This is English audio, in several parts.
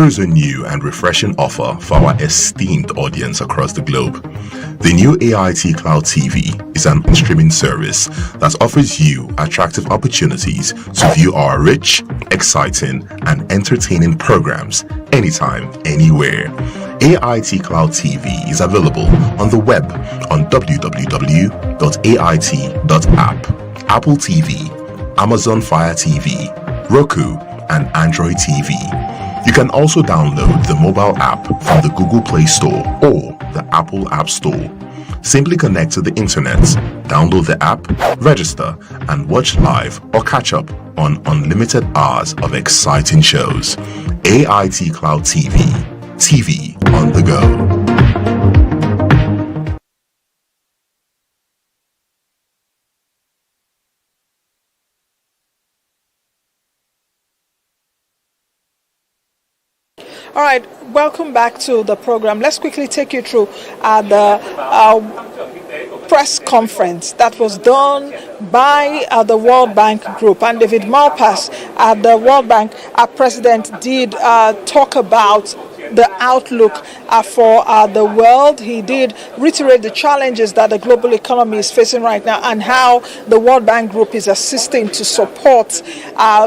Here's a new and refreshing offer for our esteemed audience across the globe. The new AIT Cloud TV is an streaming service that offers you attractive opportunities to view our rich, exciting, and entertaining programs anytime, anywhere. AIT Cloud TV is available on the web on www.ait.app, Apple TV, Amazon Fire TV, Roku, and Android TV. You can also download the mobile app from the Google Play Store or the Apple App Store. Simply connect to the internet, download the app, register, and watch live or catch up on unlimited hours of exciting shows. AIT Cloud TV. TV on the go. All right, welcome back to the program. Let's quickly take you through the press conference that was done by the World Bank Group. And David Malpass, the World Bank president, did talk about the outlook for the world. He did reiterate the challenges that the global economy is facing right now and how the World Bank Group is assisting to support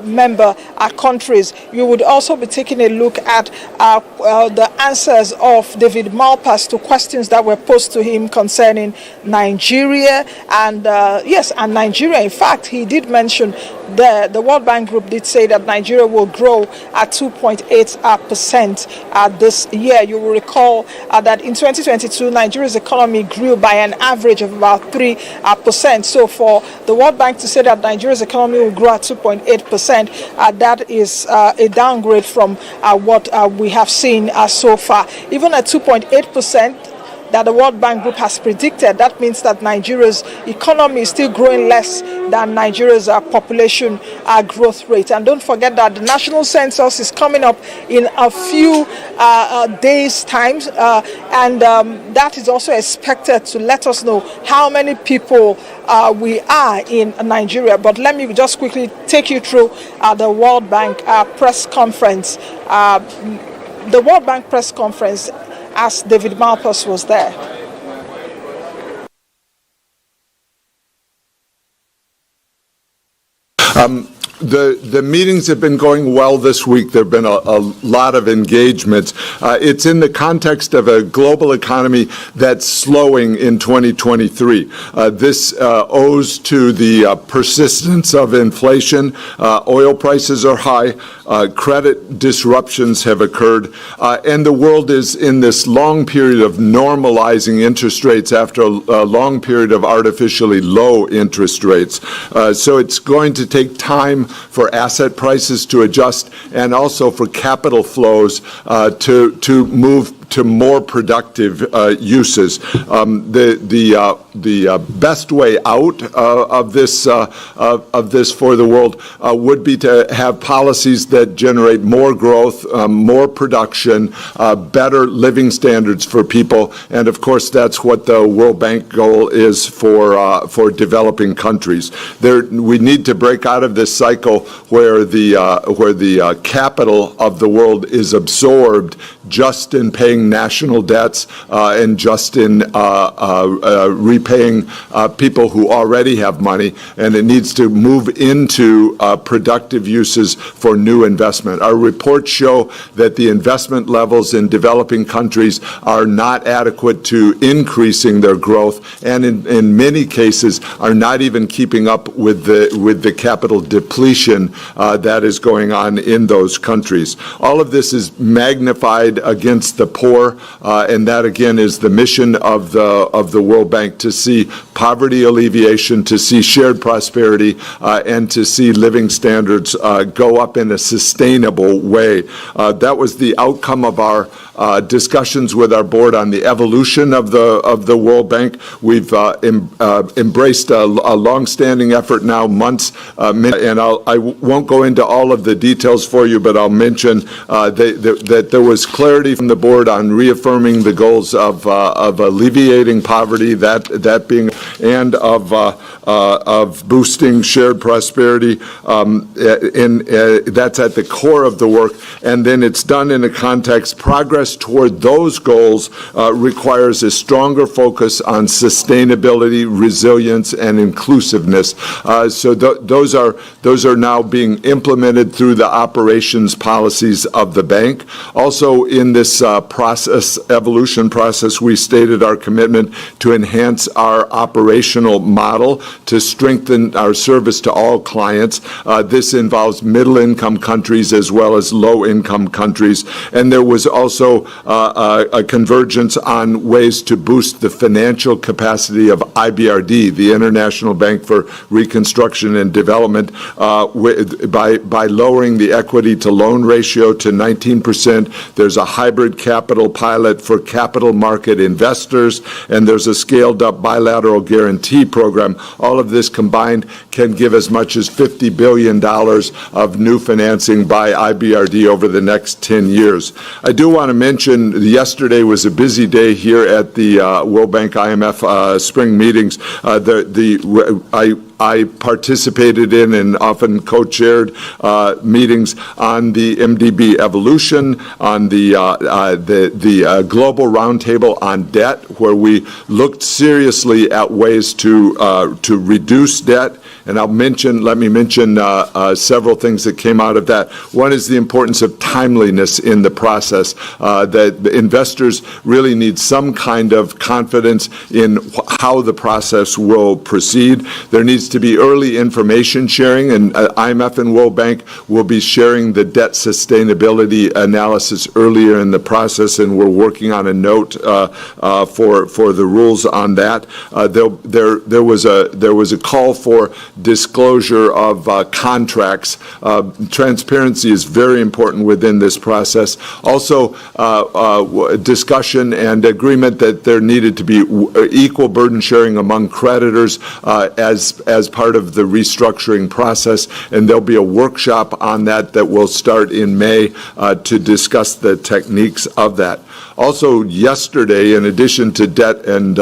member countries. You would also be taking a look at the answers of David Malpass to questions that were posed to him concerning Nigeria. And and Nigeria, in fact, he did mention the World Bank Group did say that Nigeria will grow at 2.8% this year. You will recall that in 2022, Nigeria's economy grew by an average of about 3%. So for the World Bank to say that Nigeria's economy will grow at 2.8%, that is a downgrade from what we have seen so far. Even at 2.8%, that the World Bank Group has predicted, that means that Nigeria's economy is still growing less than Nigeria's population growth rate. And don't forget that the national census is coming up in a few days' time, and that is also expected to let us know how many people we are in Nigeria. But let me just quickly take you through the World Bank press conference. The World Bank press conference, as David Malpass was there. The meetings have been going well this week. There have been a lot of engagements. It's in the context of a global economy that's slowing in 2023. This owes to the persistence of inflation. Oil prices are high. Credit disruptions have occurred. And the world is in this long period of normalizing interest rates after a long period of artificially low interest rates. So it's going to take time for asset prices to adjust and also for capital flows to move to more productive uses. The best way out of this for the world would be to have policies that generate more growth, more production, better living standards for people, and of course that's what the World Bank goal is for developing countries. We need to break out of this cycle where the capital of the world is absorbed just in paying national debts and just in repaying people who already have money, and it needs to move into productive uses for new investment. Our reports show that the investment levels in developing countries are not adequate to increasing their growth, and in many cases are not even keeping up with the capital depletion that is going on in those countries. All of this is magnified against the poor, and that again is the mission of the World Bank, to see poverty alleviation, to see shared prosperity, and to see living standards go up in a sustainable way. That was the outcome of our discussions with our board on the evolution of the World Bank. We've embraced a long-standing effort now, months, and I won't go into all of the details for you, but I'll mention that there was clarity from the board on reaffirming the goals of alleviating poverty, that being, and of of boosting shared prosperity, and that's at the core of the work. And then it's done in a context. Progress toward those goals requires a stronger focus on sustainability, resilience, and inclusiveness. So those are now being implemented through the operations policies of the bank. Also, in this evolution process, we stated our commitment to enhance our operational model to strengthen our service to all clients. This involves middle-income countries as well as low-income countries. And there was also a convergence on ways to boost the financial capacity of IBRD, the International Bank for Reconstruction and Development, by lowering the equity to loan ratio to 19%. There's a hybrid capital pilot for capital market investors, and there's a scaled-up bilateral guarantee program. All of this combined can give as much as $50 billion of new financing by IBRD over the next 10 years. I do want to mention yesterday was a busy day here at the World Bank IMF spring meetings. I participated in and often co-chaired meetings on the MDB evolution, on the global roundtable on debt, where we looked seriously at ways to reduce debt. And let me mention several things that came out of that. One is the importance of timeliness in the process, that the investors really need some kind of confidence in how the process will proceed. There needs to be early information sharing, and IMF and World Bank will be sharing the debt sustainability analysis earlier in the process, and we're working on a note for the rules on that. There was a call for disclosure of contracts. Transparency is very important within this process. Also, discussion and agreement that there needed to be equal burden sharing among creditors as part of the restructuring process, and there'll be a workshop on that will start in May to discuss the techniques of that. Also, yesterday, in addition to debt and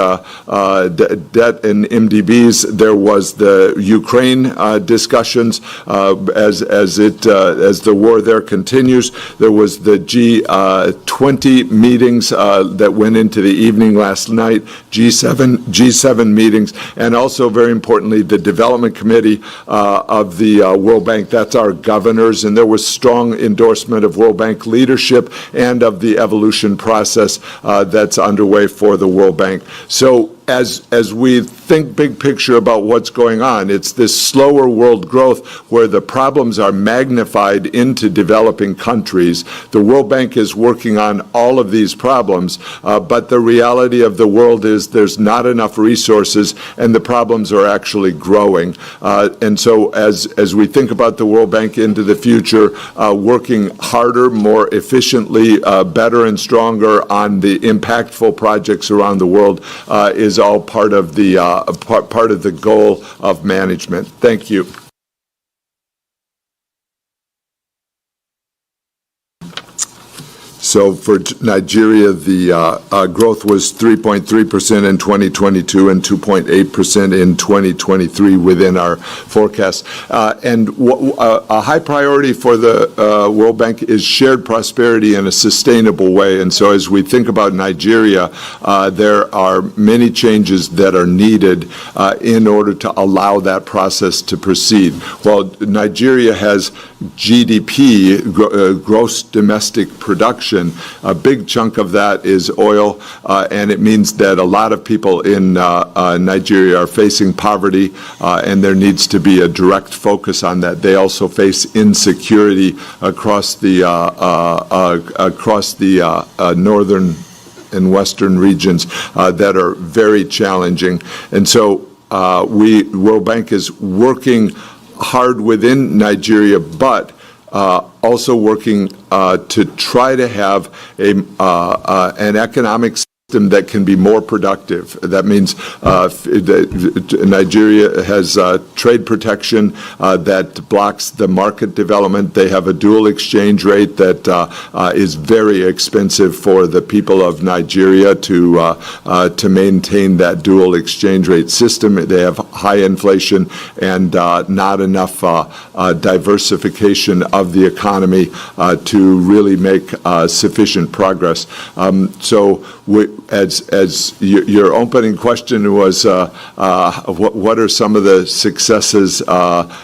MDBs, there was the Ukraine discussions as the war there continues. There was the G20 meetings that went into the evening last night, G7 meetings, and also very importantly the Development Committee of the World Bank. That's our governors, and there was strong endorsement of World Bank leadership and of the evolution process that's underway for the World Bank. So as we think big picture about what's going on, it's this slower world growth where the problems are magnified into developing countries. The World Bank is working on all of these problems, but the reality of the world is there's not enough resources and the problems are actually growing. And so as we think about the World Bank into the future, working harder, more efficiently, better and stronger on the impactful projects around the world is all part of the goal of management. Thank you. So for Nigeria, the growth was 3.3% in 2022 and 2.8% in 2023 within our forecast. And a high priority for the World Bank is shared prosperity in a sustainable way. And so as we think about Nigeria, there are many changes that are needed in order to allow that process to proceed. While Nigeria has GDP, gross domestic production, a big chunk of that is oil, and it means that a lot of people in Nigeria are facing poverty, and there needs to be a direct focus on that. They also face insecurity across the northern and western regions that are very challenging. And so World Bank is working hard within Nigeria, but also working to try to have an economic that can be more productive. That means Nigeria has trade protection that blocks the market development. They have a dual exchange rate that is very expensive for the people of Nigeria to maintain that dual exchange rate system. They have high inflation and not enough diversification of the economy to really make sufficient progress. So as your opening question was, what are some of the successes,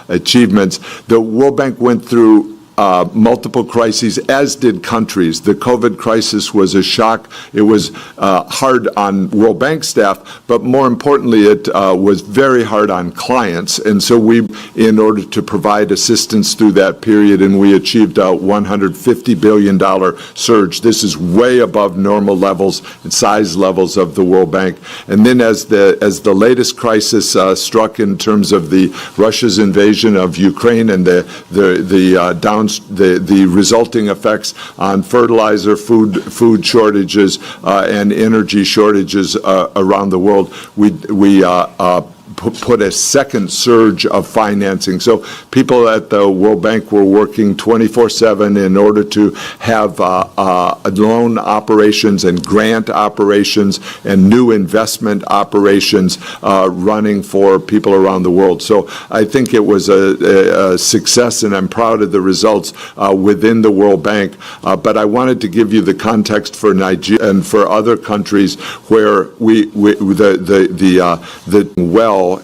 achievements? The World Bank went through multiple crises, as did countries. The COVID crisis was a shock. It was hard on World Bank staff, but more importantly, it was very hard on clients. And so in order to provide assistance through that period, and we achieved a $150 billion surge. This is way above normal levels and size levels of the World Bank. And then as the latest crisis struck in terms of Russia's invasion of Ukraine and the resulting effects on fertilizer, food shortages, and energy shortages around the world, we put a second surge of financing. So people at the World Bank were working 24/7 in order to have loan operations and grant operations and new investment operations running for people around the world. So I think it was a success, and I'm proud of the results within the World Bank. But I wanted to give you the context for Nigeria and for other countries where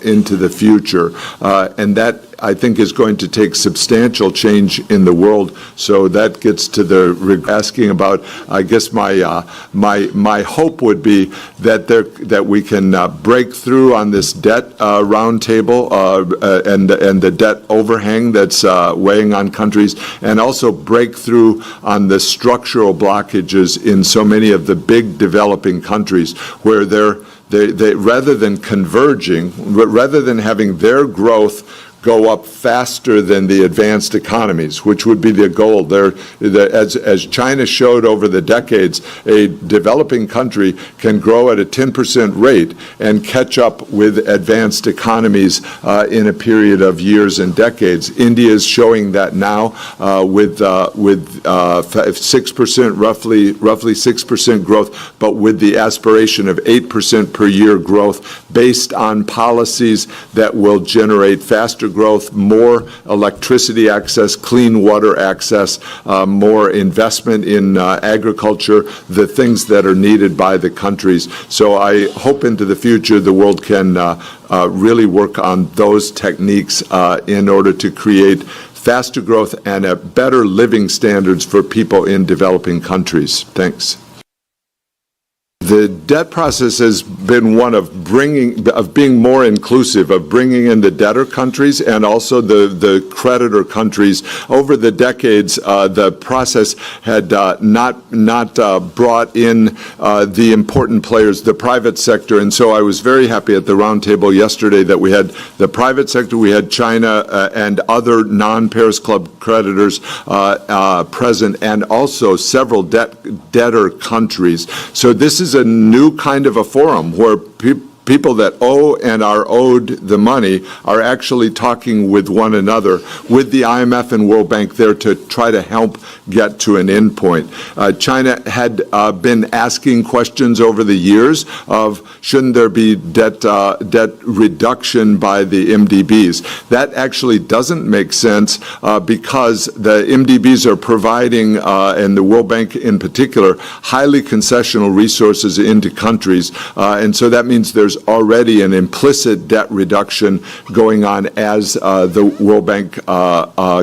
into the future, and that I think is going to take substantial change in the world. So that gets to the asking about. I guess my hope would be that we can break through on this debt roundtable and the debt overhang that's weighing on countries, and also break through on the structural blockages in so many of the big developing countries where they rather than converging, rather than having their growth go up faster than the advanced economies, which would be the goal. As China showed over the decades, a developing country can grow at a 10% rate and catch up with advanced economies in a period of years and decades. India is showing that now with 6%, roughly 6% growth, but with the aspiration of 8% per year growth based on policies that will generate faster growth, more electricity access, clean water access, more investment in agriculture, the things that are needed by the countries. So I hope into the future the world can really work on those techniques in order to create faster growth and a better living standards for people in developing countries. Thanks. The debt process has been one of being more inclusive, of bringing in the debtor countries and also the creditor countries. Over the decades, the process had not brought in the important players, the private sector, and so I was very happy at the roundtable yesterday that we had the private sector, we had China and other non-Paris Club creditors present, and also several debtor countries. So this is a new kind of a forum where people that owe and are owed the money are actually talking with one another, with the IMF and World Bank there to try to help get to an end point. China had been asking questions over the years of shouldn't there be debt reduction by the MDBs. That actually doesn't make sense because the MDBs are providing, and the World Bank in particular, highly concessional resources into countries, and so that means there's already an implicit debt reduction going on as the World Bank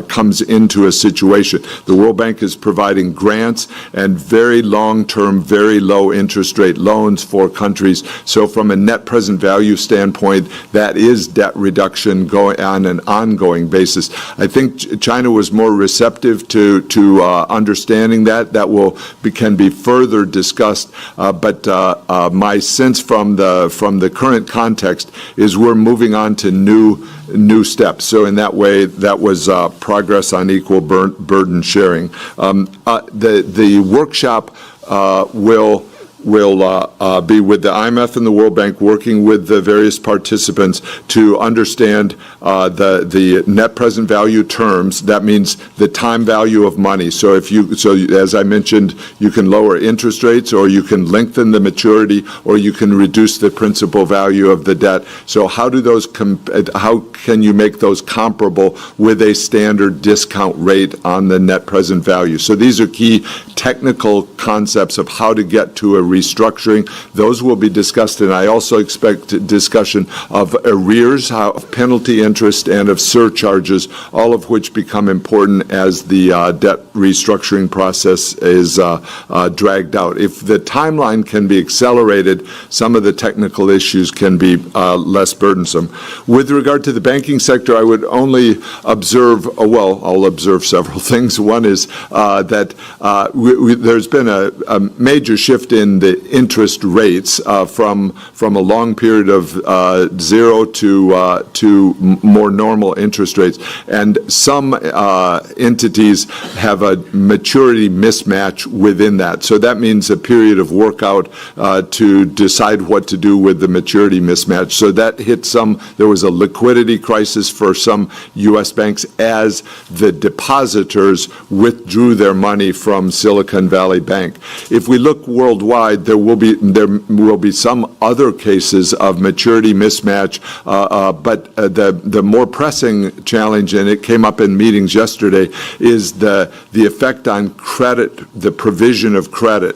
comes into a situation. The World Bank is providing grants and very long-term, very low interest rate loans for countries. So from a net present value standpoint, that is debt reduction going on an ongoing basis. I think China was more receptive to understanding that. That can be further discussed. But my sense from the current context is we're moving on to new steps. So in that way, that was progress on equal burden sharing. The workshop will be with the IMF and the World Bank, working with the various participants to understand the net present value terms. That means the time value of money. So as I mentioned, you can lower interest rates, or you can lengthen the maturity, or you can reduce the principal value of the debt. So how can you make those comparable with a standard discount rate on the net present value? So these are key technical concepts of how to get to a restructuring. Those will be discussed, and I also expect discussion of arrears, of penalty interest, and of surcharges, all of which become important as the debt restructuring process is dragged out. If the timeline can be accelerated, some of the technical issues can be less burdensome. With regard to the banking sector, I would only observe, I'll observe several things. One is that there's been a major shift in the interest rates from a long period of zero to more normal interest rates, and some entities have a maturity mismatch within that. So that means a period of workout to decide what to do with the maturity mismatch. So that hit some. There was a liquidity crisis for some U.S. banks as the depositors withdrew their money from Silicon Valley Bank. If we look worldwide, there will be some other cases of maturity mismatch, but the more pressing challenge, and it came up in meetings yesterday, is the effect on credit, the provision of credit.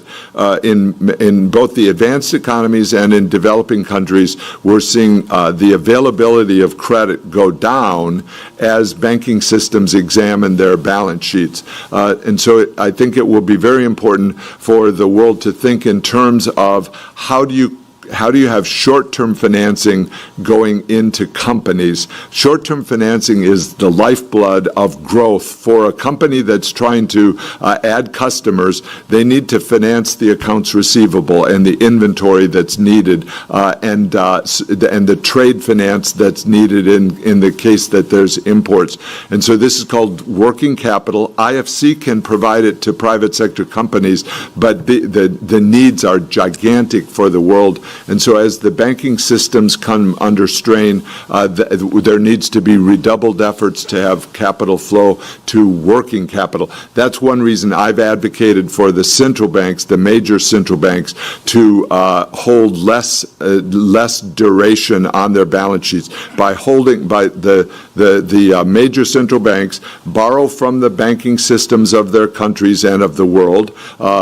In both the advanced economies and in developing countries, we're seeing the availability of credit go down as banking systems examine their balance sheets. And so I think it will be very important for the world to think in terms of how do you have short-term financing going into companies? Short-term financing is the lifeblood of growth. For a company that's trying to add customers, they need to finance the accounts receivable and the inventory that's needed, and the trade finance that's needed in the case that there's imports. And so this is called working capital. IFC can provide it to private sector companies, but the needs are gigantic for the world. And so as the banking systems come under strain, there needs to be redoubled efforts to have capital flow to working capital. That's one reason I've advocated for the central banks, the major central banks, to hold less duration on their balance sheets. By the major central banks borrow from the banking systems of their countries and of the world.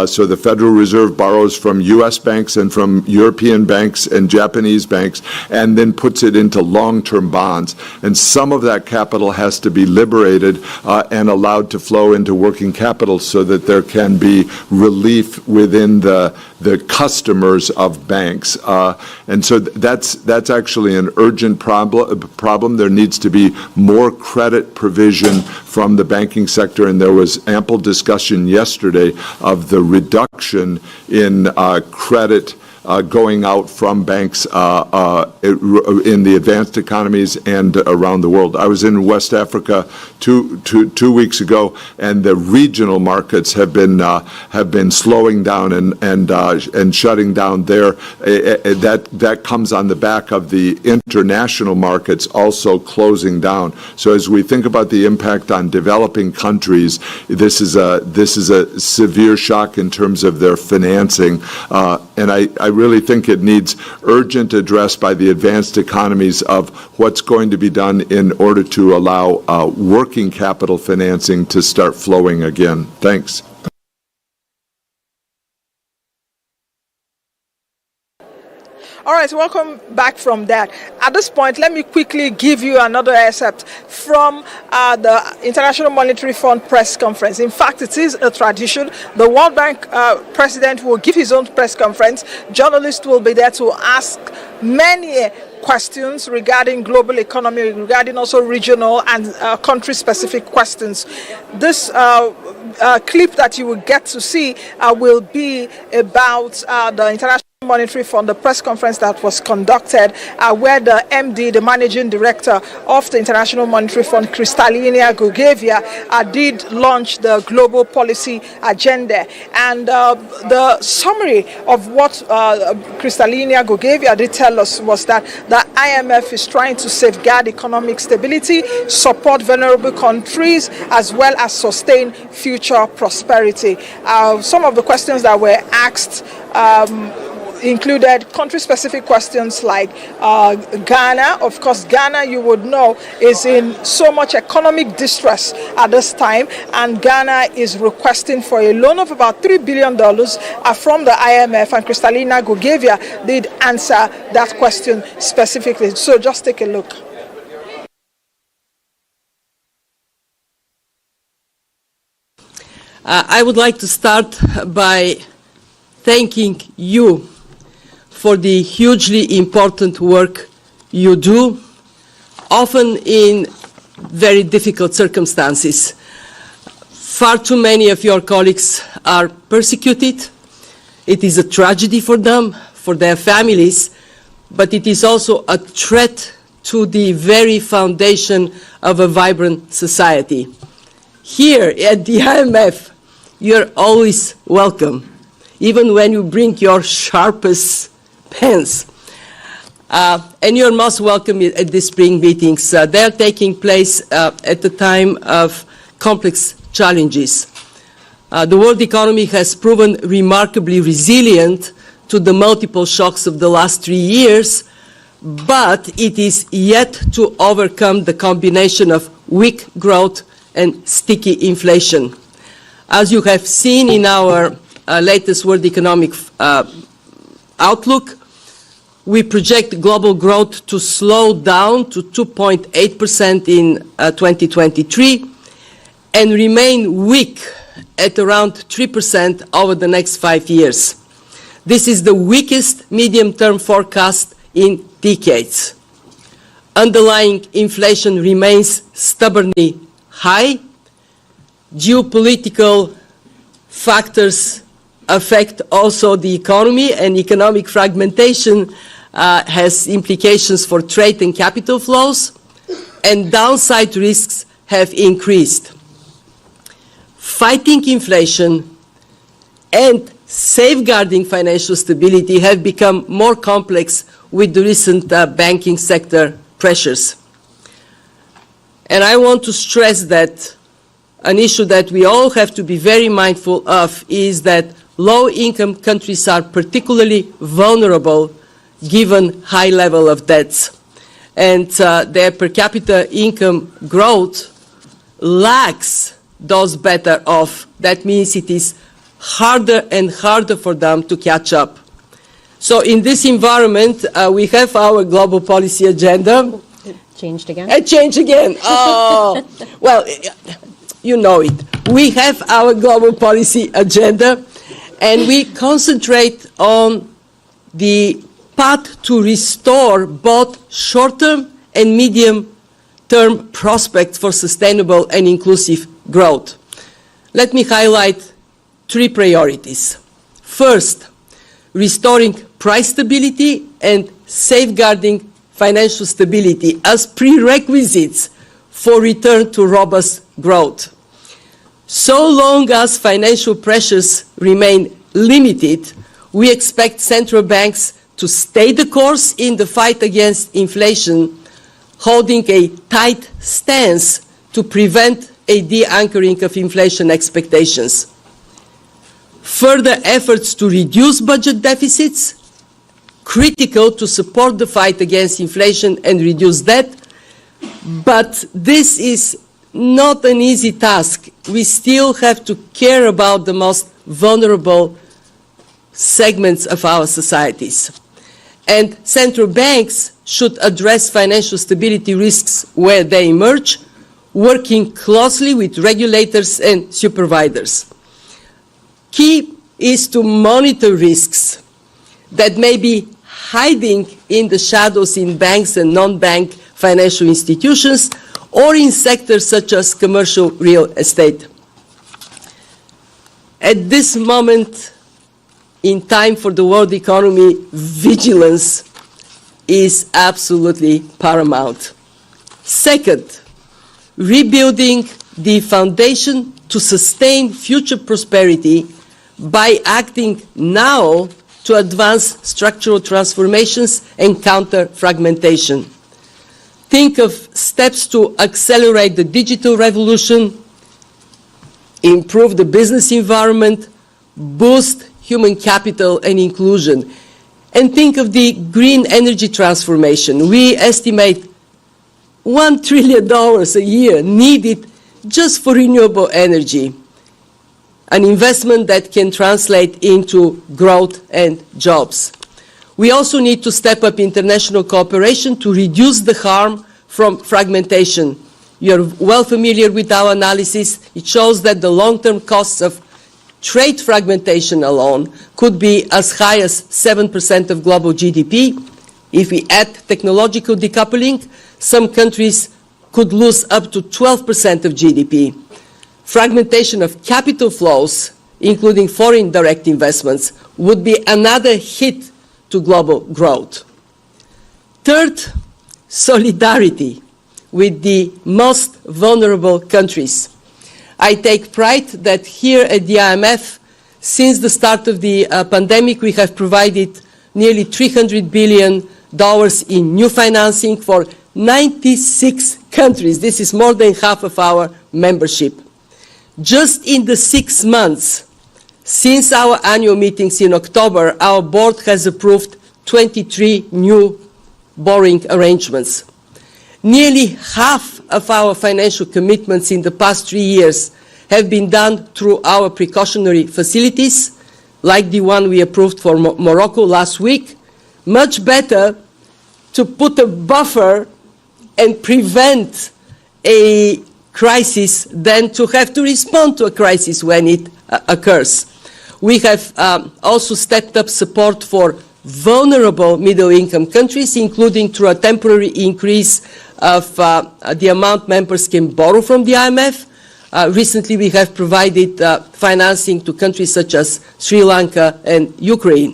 So the Federal Reserve borrows from U.S. banks and from European banks and Japanese banks, and then puts it into long-term bonds. And some of that capital has to be liberated and allowed to flow into working capital so that there can be relief within the customers of banks. And so that's actually an urgent problem. There needs to be more credit provision from the banking sector, and there was ample discussion yesterday of the reduction in credit going out from banks in the advanced economies and around the world. I was in West Africa two weeks ago, and the regional markets have been slowing down and shutting down there. That comes on the back of the international markets also closing down. So as we think about the impact on developing countries, this is a severe shock in terms of their financing, and I really think it needs urgent address by the advanced economies of what's going to be done in order to allow working capital financing to start flowing again. Thanks. All right, welcome back from that. At this point, let me quickly give you another excerpt from the International Monetary Fund press conference. In fact, it is a tradition. The World Bank president will give his own press conference. Journalists will be there to ask many questions regarding global economy, regarding also regional and country-specific questions. This clip that you will get to see will be about the International Monetary Fund, the press conference that was conducted where the MD, the Managing Director of the International Monetary Fund, Kristalina Georgieva, did launch the global policy agenda. And the summary of what Kristalina Georgieva did tell us was that the IMF is trying to safeguard economic stability, support vulnerable countries, as well as sustain future prosperity. Some of the questions that were asked included country-specific questions like Ghana. Of course, Ghana, you would know, is in so much economic distress at this time, and Ghana is requesting for a loan of about $3 billion from the IMF, and Kristalina Georgieva did answer that question specifically. So just take a look. I would like to start by thanking you for the hugely important work you do, often in very difficult circumstances. Far too many of your colleagues are persecuted. It is a tragedy for them, for their families, but it is also a threat to the very foundation of a vibrant society. Here at the IMF, you're always welcome, even when you bring your sharpest pens. And you're most welcome at the spring meetings. They're taking place at the time of complex challenges. The world economy has proven remarkably resilient to the multiple shocks of the last 3 years, but it is yet to overcome the combination of weak growth and sticky inflation. As you have seen in our latest World Economic Outlook, we project global growth to slow down to 2.8% in 2023 and remain weak at around 3% over the next 5 years. This is the weakest medium-term forecast in decades. Underlying inflation remains stubbornly high. Geopolitical factors affect also the economy, and economic fragmentation has implications for trade and capital flows, and downside risks have increased. Fighting inflation and safeguarding financial stability have become more complex with the recent banking sector pressures. And I want to stress that an issue that we all have to be very mindful of is that low-income countries are particularly vulnerable given high level of debts. And their per capita income growth lacks those better off. That means it is harder and harder for them to catch up. So in this environment, we have our global policy agenda. It changed again? It changed again. Oh, well, you know it. We have our global policy agenda, and we concentrate on the path to restore both short-term and medium-term prospects for sustainable and inclusive growth. Let me highlight 3 priorities. First, restoring price stability and safeguarding financial stability as prerequisites for return to robust growth. So long as financial pressures remain limited, we expect central banks to stay the course in the fight against inflation, holding a tight stance to prevent a de-anchoring of inflation expectations. Further efforts to reduce budget deficits, critical to support the fight against inflation and reduce debt, but this is not an easy task. We still have to care about the most vulnerable segments of our societies. And central banks should address financial stability risks where they emerge, working closely with regulators and supervisors. Key is to monitor risks that may be hiding in the shadows in banks and non-bank financial institutions or in sectors such as commercial real estate. At this moment, in time for the world economy, vigilance is absolutely paramount. Second, rebuilding the foundation to sustain future prosperity by acting now to advance structural transformations and counter fragmentation. Think of steps to accelerate the digital revolution, improve the business environment, boost human capital and inclusion. And think of the green energy transformation. We estimate $1 trillion a year needed just for renewable energy, an investment that can translate into growth and jobs. We also need to step up international cooperation to reduce the harm from fragmentation. You're well familiar with our analysis. It shows that the long-term costs of trade fragmentation alone could be as high as 7% of global GDP. If we add technological decoupling, some countries could lose up to 12% of GDP. Fragmentation of capital flows, including foreign direct investments, would be another hit to global growth. Third, solidarity with the most vulnerable countries. I take pride that here at the IMF, since the start of the pandemic, we have provided nearly $300 billion in new financing for 96 countries. This is more than half of our membership. Just in the 6 months since our annual meetings in October, our board has approved 23 new borrowing arrangements. Nearly half of our financial commitments in the past 3 years have been done through our precautionary facilities, like the one we approved for Morocco last week. Much better to put a buffer and prevent a crisis than to have to respond to a crisis when it occurs. We have also stepped up support for vulnerable middle-income countries, including through a temporary increase of the amount members can borrow from the IMF. Recently, we have provided financing to countries such as Sri Lanka and Ukraine.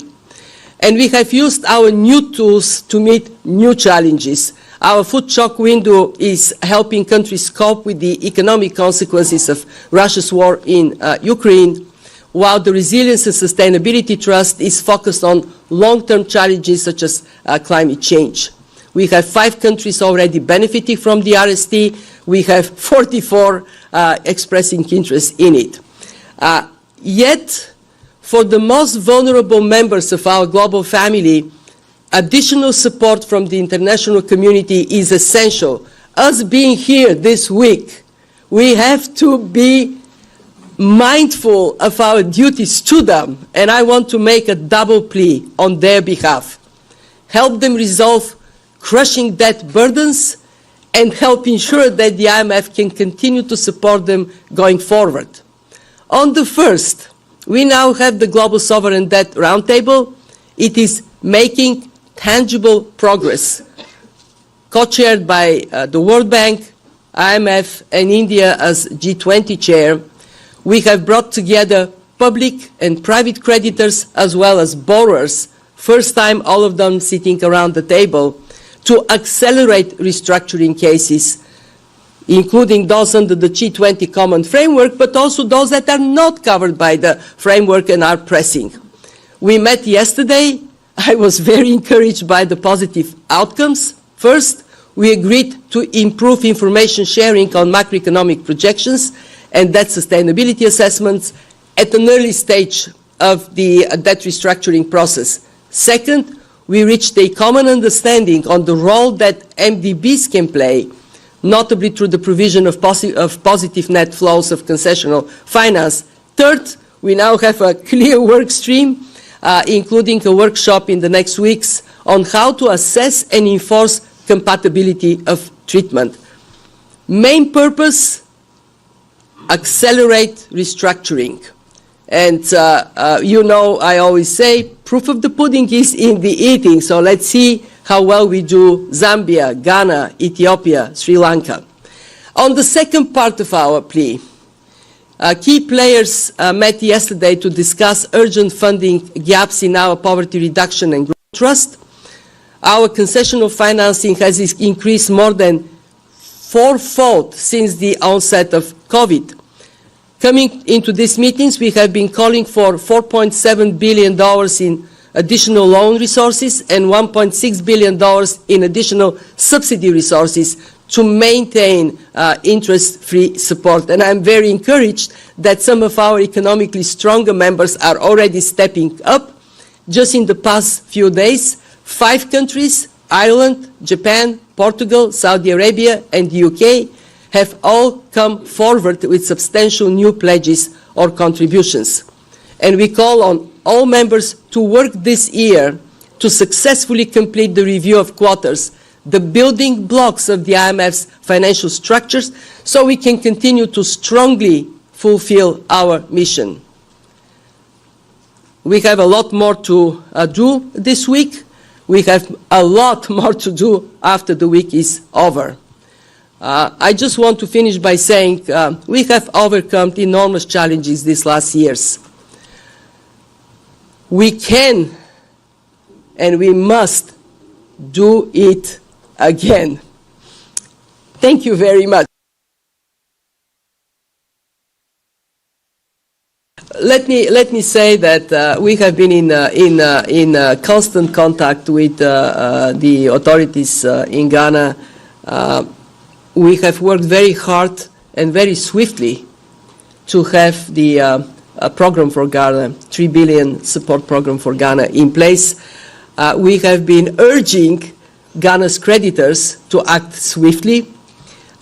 And we have used our new tools to meet new challenges. Our food shock window is helping countries cope with the economic consequences of Russia's war in Ukraine, while the Resilience and Sustainability Trust is focused on long-term challenges such as climate change. We have 5 countries already benefiting from the RST. We have 44 expressing interest in it. Yet, for the most vulnerable members of our global family, additional support from the international community is essential. Us being here this week, we have to be mindful of our duties to them, and I want to make a double plea on their behalf. Help them resolve crushing debt burdens and help ensure that the IMF can continue to support them going forward. On the first, we now have the Global Sovereign Debt Roundtable. It is making tangible progress, co-chaired by the World Bank, IMF, and India as G20 chair. We have brought together public and private creditors as well as borrowers, first time all of them sitting around the table, to accelerate restructuring cases, including those under the G20 common framework, but also those that are not covered by the framework and are pressing. We met yesterday. I was very encouraged by the positive outcomes. First, we agreed to improve information sharing on macroeconomic projections and debt sustainability assessments at an early stage of the debt restructuring process. Second, we reached a common understanding on the role that MDBs can play, notably through the provision of positive net flows of concessional finance. Third, we now have a clear work stream, including a workshop in the next weeks on how to assess and enforce compatibility of treatment. Main purpose, accelerate restructuring. And you know, I always say, proof of the pudding is in the eating. So let's see how well we do Zambia, Ghana, Ethiopia, Sri Lanka. On the second part of our plea, Key players met yesterday to discuss urgent funding gaps in our poverty reduction and growth trust. Our concessional financing has increased more than fourfold since the onset of COVID. Coming into these meetings, we have been calling for $4.7 billion in additional loan resources and $1.6 billion in additional subsidy resources to maintain interest-free support. And I'm very encouraged that some of our economically stronger members are already stepping up. Just in the past few days, 5 countries, Ireland, Japan, Portugal, Saudi Arabia, and the UK, have all come forward with substantial new pledges or contributions. And we call on all members to work this year to successfully complete the review of quotas, the building blocks of the IMF's financial structures, so we can continue to strongly fulfill our mission. We have a lot more to do this week. We have a lot more to do after the week is over. I just want to finish by saying we have overcome enormous challenges these last years. We can and we must do it again. Thank you very much. Let me say that we have been in constant contact with the authorities in Ghana. We have worked very hard and very swiftly to have the program for Ghana, $3 billion support program for Ghana in place. We have been urging Ghana's creditors to act swiftly.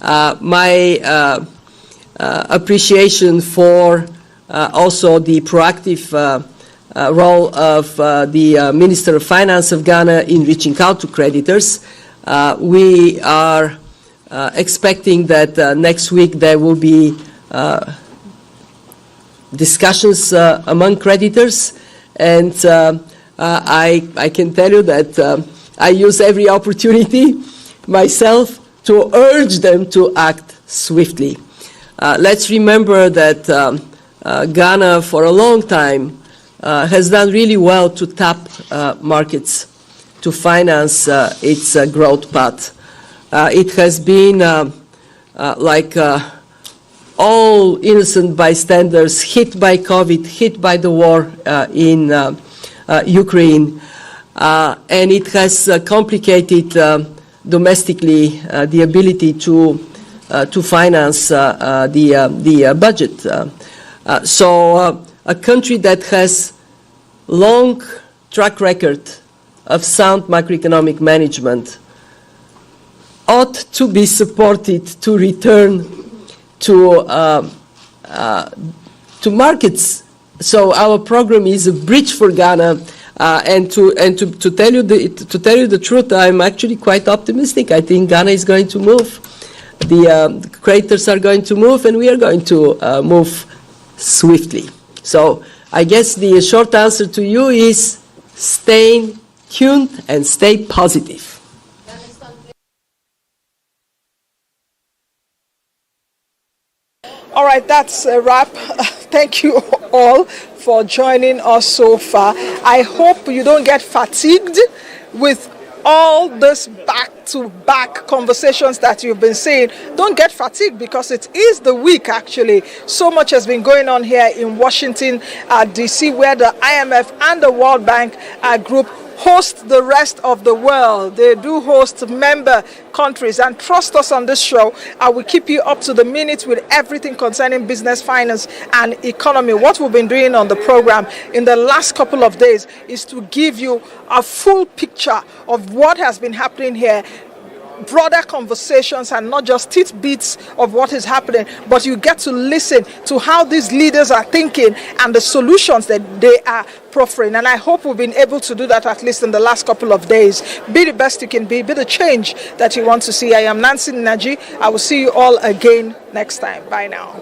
My appreciation for also the proactive role of the Minister of Finance of Ghana in reaching out to creditors. We are expecting that next week there will be discussions among creditors, and I can tell you that I use every opportunity myself to urge them to act swiftly. Let's remember that Ghana, for a long time, has done really well to tap markets to finance its growth path. It has been like all innocent bystanders hit by COVID, hit by the war in Ukraine, and it has complicated domestically the ability to finance the budget. So a country that has long track record of sound macroeconomic management ought to be supported to return to markets. So our program is a bridge for Ghana, and to tell you the truth, I'm actually quite optimistic. I think Ghana is going to move. The creditors are going to move, and we are going to move swiftly. So I guess the short answer to you is stay tuned and stay positive. All right, that's a wrap. Thank you all for joining us so far. I hope you don't get fatigued with all this back-to-back conversations that you've been seeing. Don't get fatigued, because it is the week, actually. So much has been going on here in Washington, D.C., where the IMF and the World Bank group host the rest of the world. They do host member countries, and trust us on this show, I will keep you up to the minute with everything concerning business, finance, and economy. What we've been doing on the program in the last couple of days is to give you a full picture of what has been happening here, broader conversations, and not just tidbits of what is happening, but you get to listen to how these leaders are thinking and the solutions that they are proffering. And I hope we've been able to do that, at least in the last couple of days. Be the best you can be the change that you want to see. I am Nancy Naji. I will see you all again next time. Bye now.